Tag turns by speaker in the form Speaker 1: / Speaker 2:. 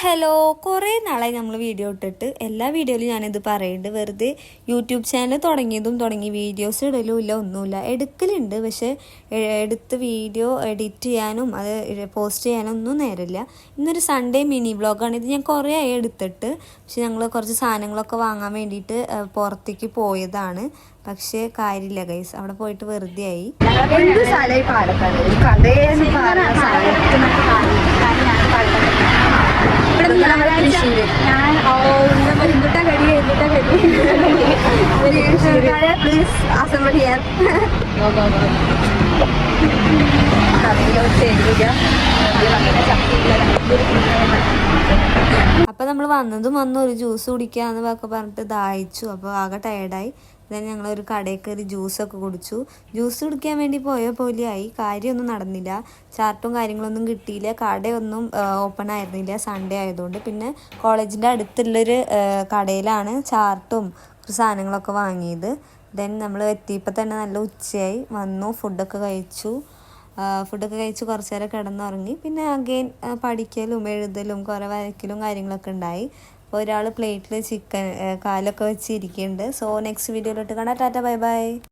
Speaker 1: Hello, കുറേ നാളായി നമ്മൾ വീഡിയോ ഇട്ടിട്ട്. എല്ലാ വീഡിയോയിലും ഞാനിത് പറയുന്നുണ്ട്. വെറുതെ യൂട്യൂബ് ചാനൽ തുടങ്ങി വീഡിയോസ് ഇടലും ഇല്ല, ഒന്നുമില്ല. എടുക്കലുണ്ട്, പക്ഷേ എടുത്ത് വീഡിയോ എഡിറ്റ് ചെയ്യാനും അത് പോസ്റ്റ് ചെയ്യാനും ഒന്നും നേരമില്ല. ഇന്നൊരു സൺഡേ മിനി വ്ളോഗാണ്. ഇത് ഞാൻ കുറേ ആയി എടുത്തിട്ട്. പക്ഷെ ഞങ്ങൾ കുറച്ച് സാധനങ്ങളൊക്കെ വാങ്ങാൻ വേണ്ടിയിട്ട് പുറത്തേക്ക് പോയതാണ്. പക്ഷേ കാര്യമില്ല ഗൈസ്, അവിടെ പോയിട്ട് വെറുതെ ആയി. അപ്പൊ നമ്മൾ വന്ന് ഒരു ജ്യൂസ് കുടിക്കാന്ന് പറഞ്ഞിട്ട് ദാഹിച്ചു. അപ്പോൾ ആകെ ടയർഡായി. then ഞങ്ങളൊരു കടയിൽ കയറി ജ്യൂസൊക്കെ കുടിച്ചു. ജ്യൂസ് കുടിക്കാൻ വേണ്ടി പോയ പോലെയായി. കാര്യമൊന്നും നടന്നില്ല. ചാർട്ടും കാര്യങ്ങളൊന്നും കിട്ടിയില്ല. കടയൊന്നും ഓപ്പൺ ആയിരുന്നില്ല, സൺഡേ ആയതുകൊണ്ട്. പിന്നെ കോളേജിൻ്റെ അടുത്തുള്ളൊരു കടയിലാണ് ചാർട്ടും സാധനങ്ങളൊക്കെ വാങ്ങിയത്. ദെൻ നമ്മൾ എത്തിയപ്പോൾ തന്നെ നല്ല ഉച്ചയായി. വന്നു, ഫുഡൊക്കെ കഴിച്ചു കുറച്ച് നേരം കിടന്നുറങ്ങി. പിന്നെ അഗെയിൻ പഠിക്കലും എഴുതലും കുറേ വരയ്ക്കലും കാര്യങ്ങളൊക്കെ ഉണ്ടായി. അപ്പോൾ ഒരാൾ പ്ലേറ്റിൽ ചിക്കൻ കാലൊക്കെ വെച്ചിരിക്കുന്നുണ്ട്. സോ നെക്സ്റ്റ് വീഡിയോയിലോട്ട് കാണാം. Tata, bye bye.